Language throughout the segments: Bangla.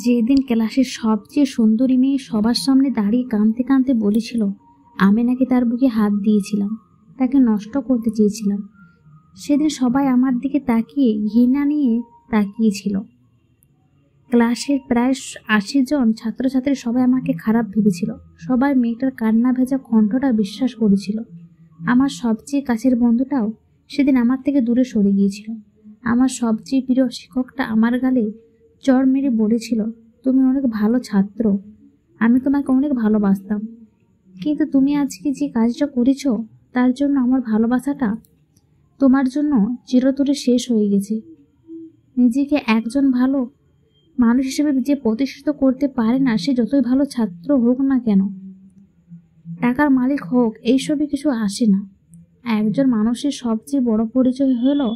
যেদিন ক্লাসের সবচেয়ে সুন্দরী মেয়ে সবার সামনে দাঁড়িয়ে কাঁদতে কাঁদতে বলেছিল আমি নাকি তার বুকে হাত দিয়েছিলাম, তাকে নষ্ট করতে চেয়েছিলাম, সেদিন সবাই আমার দিকে তাকিয়ে ঘৃণা নিয়ে তাকিয়েছিল। ক্লাসের প্রায় ৮০ জন ছাত্রছাত্রী সবাই আমাকে খারাপ ভেবেছিল। সবাই মেয়েটার কান্না ভেজা কণ্ঠটা বিশ্বাস করেছিল। আমার সবচেয়ে কাছের বন্ধুটাও সেদিন আমার থেকে দূরে সরে গিয়েছিল। আমার সবচেয়ে প্রিয় শিক্ষকটা আমার গালে চড় মেরে বলেছিল, তুমি অনেক ভালো ছাত্র, আমি তোমাকে অনেক ভালোবাসতাম, কিন্তু তুমি আজকে যে কাজটা করেছো তার জন্য আমার ভালোবাসাটা তোমার জন্য চিরতরে শেষ হয়ে গেছে। নিজেকে একজন ভালো মানুষ হিসেবে যে প্রতিষ্ঠিত করতে পারে না, সে যতই ভালো ছাত্র হোক না কেন, টাকার মালিক হোক, এইসবই কিছু আসে না। একজন মানুষের সবচেয়ে বড় পরিচয় হলো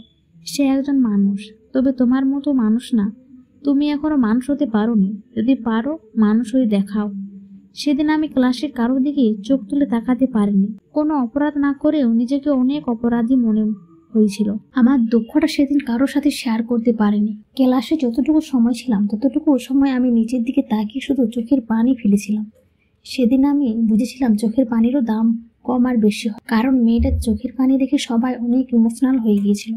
সে একজন মানুষ। তবে তোমার মতো মানুষ না, তুমি এখনো মানুষ হতে পারোনি। যদি পারো, মানুষ হয়ে দেখাও। সেদিন আমি ক্লাসের কারোর দিকে চোখ তুলে তাকাতে পারিনি। কোনো অপরাধ না করেও নিজেকে অনেক অপরাধী মনে হয়েছিল। আমার দুঃখটা সেদিন কারোর সাথে শেয়ার করতে পারিনি। ক্লাসে যতটুকু সময় ছিলাম ততটুকু সময় আমি নিচের দিকে তাকিয়ে শুধু চোখের পানি ফেলেছিলাম। সেদিন আমি বুঝেছিলাম চোখের পানিরও দাম কম আর বেশি হয়, কারণ মেয়েটার চোখের পানি দেখে সবাই অনেক ইমোশনাল হয়ে গিয়েছিল।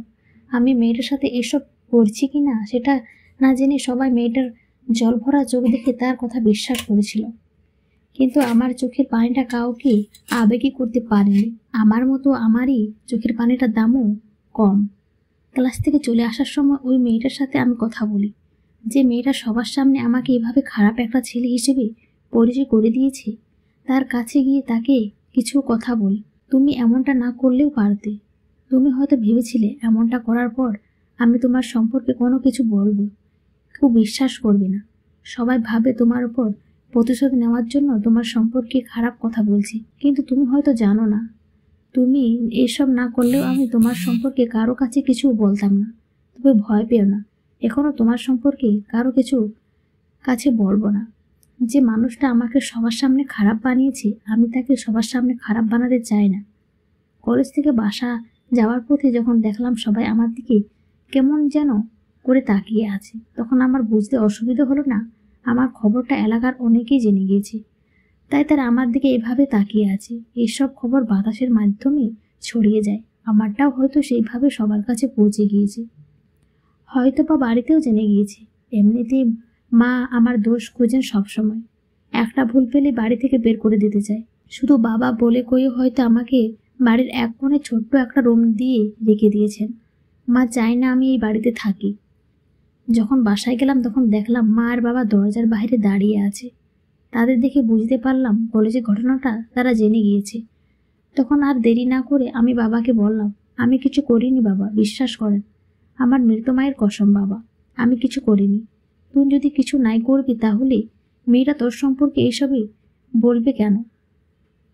আমি মেয়েটার সাথে এসব করছি কি না সেটা না জেনে সবাই মেয়েটার জলভরা চোখ দেখে তার কথা বিশ্বাস করেছিল। কিন্তু আমার চোখের পানিটা কাউকে আবেগী করতে পারেনি। আমার মতো আমারই চোখের পানিটার দামও কম। ক্লাস থেকে চলে আসার সময় ওই মেয়েটার সাথে আমি কথা বলি, যে মেয়েটা সবার সামনে আমাকে এভাবে খারাপ একটা ছেলে হিসেবে পরিচয় করে দিয়েছে। তার কাছে গিয়ে তাকে কিছু কথা বলি, তুমি এমনটা না করলেও পারতে। তুমি হয়তো ভেবেছিলে এমনটা করার পর আমি তোমার সম্পর্কে কোনো কিছু বলবো, কেউ বিশ্বাস করবে না। সবাই ভাবে তোমার উপর প্রতিশোধ নেওয়ার জন্য তোমার সম্পর্কে খারাপ কথা বলছি, কিন্তু তুমি হয়তো জানো না, তুমি এসব না করলেও আমি তোমার সম্পর্কে কারো কাছে কিছু বলতাম না। তবে ভয় পেও না, এখনো তোমার সম্পর্কে কারো কিছু কাছে বলবো না। যে মানুষটা আমাকে সবার সামনে খারাপ বানিয়েছে, আমি তাকে সবার সামনে খারাপ বানাতে চাই না। কলেজ থেকে বাসা যাওয়ার পথে যখন দেখলাম সবাই আমার দিকে কেমন যেন করে তাকিয়ে আছে, তখন আমার বুঝতে অসুবিধা হলো না আমার খবরটা এলাকার অনেকেই জেনে গিয়েছে, তাই তারা আমার দিকে এভাবে তাকিয়ে আছে। এইসব খবর বাতাসের মাধ্যমে ছড়িয়ে যায়, আমারটাও হয়তো সেইভাবে সবার কাছে পৌঁছে গিয়েছে, হয়তো বা বাড়িতেও জেনে গিয়েছে। এমনিতেই মা আমার দোষ খুঁজেন সবসময়, একটা ভুল পেলে বাড়ি থেকে বের করে দিতে চায়। শুধু বাবা বলে কয়ে হয়তো আমাকে বাড়ির এক কোণে ছোট্ট একটা রুম দিয়ে রেখে দিয়েছেন। মা চায় না আমি এই বাড়িতে থাকি। যখন বাসায় গেলাম তখন দেখলাম মা আর বাবা দরজার বাইরে দাঁড়িয়ে আছে। তাদের দেখে বুঝতে পারলাম কলেজের ঘটনাটা তারা জেনে গিয়েছে। তখন আর দেরি না করে আমি বাবাকে বললাম, আমি কিছু করিনি বাবা, বিশ্বাস করেন, আমার মৃত মায়ের কসম বাবা, আমি কিছু করিনি। তুই যদি কিছু নাই করবি তাহলে মেয়েরা তোর সম্পর্কে এইসবই বলবে কেন?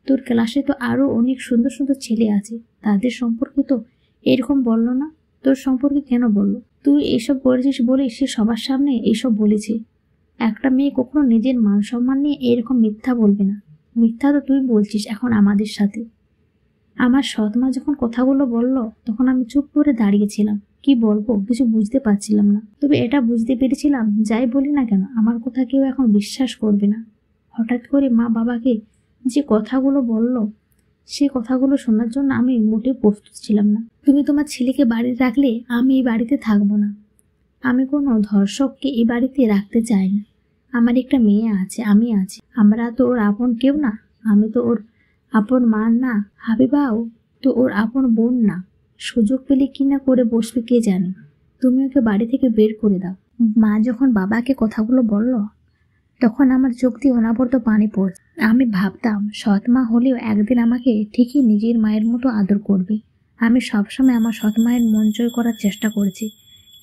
তোর ক্লাসে তো আরও অনেক সুন্দর সুন্দর ছেলে আছে, তাদের সম্পর্কে তো এরকম বললো না, তোর সম্পর্কে কেন বললো? তুই এইসব করেছিস বলে সে সবার সামনে এইসব বলেছে। একটা মেয়ে কখনো নিজের মান সম্মান নিয়ে এরকম মিথ্যা বলবে না। মিথ্যা তো তুই বলছিস এখন আমাদের সাথে। আমার সৎমা যখন কথাগুলো বলল তখন আমি চুপ করে দাঁড়িয়েছিলাম, কি বলবো কিছু বুঝতে পারছিলাম না। তবে এটা বুঝতে পেরেছিলাম, যাই বলি না কেন আমার কথা কেউ এখন বিশ্বাস করবে না। হঠাৎ করে মা বাবাকে যে কথাগুলো বলল, সে কথাগুলো শোনার জন্য আমি মোটেও প্রস্তুত ছিলাম না। তুমি তোমার ছেলেকে বাড়ি রাখলে আমি এই বাড়িতে থাকবো না। আমি কোনো ধর্ষককে এই বাড়িতে রাখতে চাই না। আমার একটা মেয়ে আছে, আমি আছি, আমরা তো ওর আপন কেউ না। আমি তো ওর আপন মা না, হাবিবাও তো ওর আপন বোন না। সুযোগ পেলে কি না করে বসবে কে জানে। তুমি ওকে বাড়ি থেকে বের করে দাও। মা যখন বাবাকে কথাগুলো বলল তখন আমার চোখ দিয়ে অনাবর্ত পানি পড়ছে। আমি ভাবতাম সৎ মা হলেও একদিন আমাকে ঠিকই নিজের মায়ের মতো আদর করবে। আমি সবসময় আমার সৎ মায়ের মন জয় করার চেষ্টা করেছি,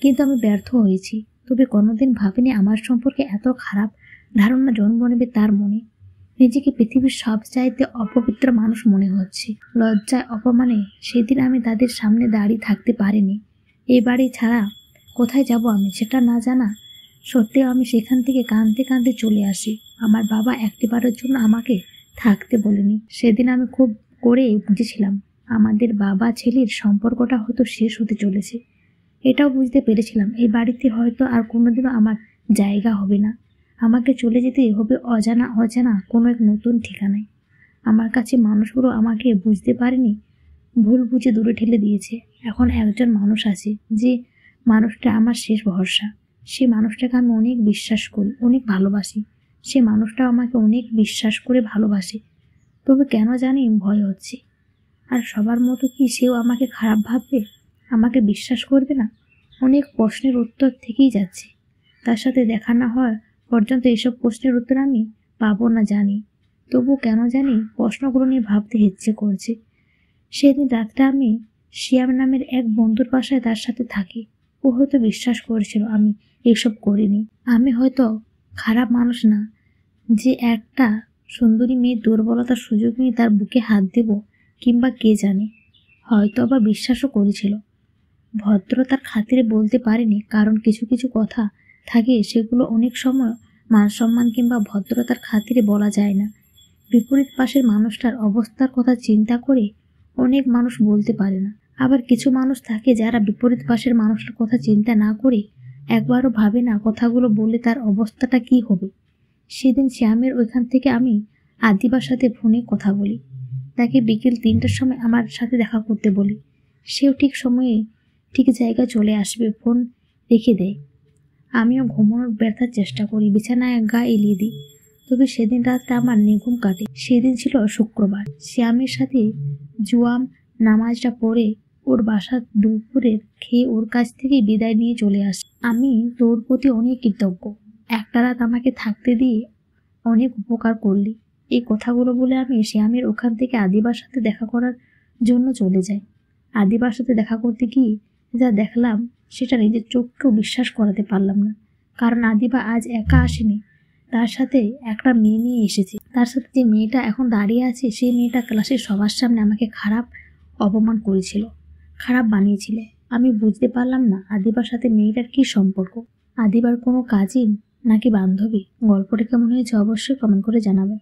কিন্তু আমি ব্যর্থ হয়েছি। তবে কোনোদিন ভাবিনি আমার সম্পর্কে এত খারাপ ধারণা জন্ম নেবে তার মনে। নিজেকে পৃথিবীর সবচাইতে অপবিত্র মানুষ মনে হচ্ছে। লজ্জায় অপমানে সেদিন আমি তাদের সামনে দাঁড়িয়ে থাকতে পারিনি। এই বাড়ি ছাড়া কোথায় যাব আমি সেটা না জানা সত্ত্বেও আমি সেখান থেকে কাঁদতে কাঁদতে চলে আসি। আমার বাবা একটিবারের জন্য আমাকে থাকতে বলেনি। সেদিন আমি খুব করে বুঝেছিলাম আমাদের বাবা ছেলের সম্পর্কটা হয়তো শেষ হতে চলেছে। এটাও বুঝতে পেরেছিলাম এই বাড়িতে হয়তো আর কোনোদিনও আমার জায়গা হবে না। আমাকে চলে যেতে হবে অজানা অজানা কোনো এক নতুন ঠিকানায়। আমার কাছে মানুষগুলো আমাকে বুঝতে পারেনি, ভুল বুঝে দূরে ঠেলে দিয়েছে। এখন একজন মানুষ আছে, যে মানুষটা আমার শেষ ভরসা। সে মানুষটাকে আমি অনেক বিশ্বাস করি, অনেক ভালোবাসি। সে মানুষটা আমাকে অনেক বিশ্বাস করে ভালোবাসে, তবে কেন জানি ভয় হচ্ছে। আর সবার মতো কি সেও আমাকে খারাপ ভাববে, আমাকে বিশ্বাস করবে না? অনেক প্রশ্নের উত্তর থেকেই যাচ্ছে। তার সাথে দেখা না হওয়া পর্যন্ত এসব প্রশ্নের উত্তর আমি পাবো না জানি, তবু কেন জানি প্রশ্নগুলো নিয়ে ভাবতে ইচ্ছে করছে। সেদিন রাতটা আমি শিয়াম নামের এক বন্ধুর বাসায় তার সাথে থাকি। ও হয়তো বিশ্বাস করেছিল আমি এসব করিনি। আমি হয়তো খারাপ মানুষ না, যে একটা সুন্দরী মেয়ের দুর্বলতার সুযোগ নিয়ে তার বুকে হাত দেব, কিংবা কে জানে, হয়তো আবার বিশ্বাসও করেছিল। ভদ্রতার খাতিরে বলতে পারিনি, কারণ কিছু কিছু কথা থাকে সেগুলো অনেক সময় মান সম্মান কিংবা ভদ্রতার খাতিরে বলা যায় না। বিপরীত পাশের মানুষটার অবস্থার কথা চিন্তা করে অনেক মানুষ বলতে পারে না। আবার কিছু মানুষ থাকে যারা বিপরীত পাশের মানুষটার কথা চিন্তা না করে একবারও ভাবে না কথাগুলো বললে তার অবস্থাটা কি হবে। সেদিন শ্যামের ওইখান থেকে আমি আদিবার সাথে ফোনে কথা বলি। তাকে বিকেল 3টার সময় আমার সাথে দেখা করতে বলি। সেও ঠিক সময়ে ঠিক জায়গায় চলে আসবে, ফোন রেখে দেয়। আমিও ঘুমানোর ব্যর্থার চেষ্টা করি, বিছানায় গা এলিয়ে দিই। তবে সেদিন রাতটা আমার নিঘুম কাটে। সেদিন ছিল শুক্রবার। শ্যামের সাথে জুয়াম নামাজটা পড়ে ওর বাসা দুপুরের খেয়ে ওর কাছ থেকে বিদায় নিয়ে চলে আসে। আমি তোর প্রতি অনেক কৃতজ্ঞ, একটা রাত আমাকে থাকতে দিয়ে অনেক উপকার করলি। এই কথাগুলো বলে আমি শ্যামের ওখান থেকে আদিবার সাথে দেখা করার জন্য চলে যাই। আদিবার সাথে দেখা করতে গিয়ে যা দেখলাম সেটা নিজের চোখকেও বিশ্বাস করাতে পারলাম না। কারণ আদিবা আজ একা আসেনি, তার সাথে একটা মেয়ে নিয়ে এসেছে। তার সাথে যে মেয়েটা এখন দাঁড়িয়ে আছে, সেই মেয়েটা ক্লাসের সবার সামনে আমাকে খারাপ অপমান করেছিল, খারাপ বানিয়েছিল। আমি বুঝতে পারলাম না আদিবার সাথে মেয়েটার কি সম্পর্ক। আদিবার কোনো কাজিন নাকি বান্ধবী? গল্পটা কেমন হয়েছে অবশ্যই কমেন্ট করে জানাবেন।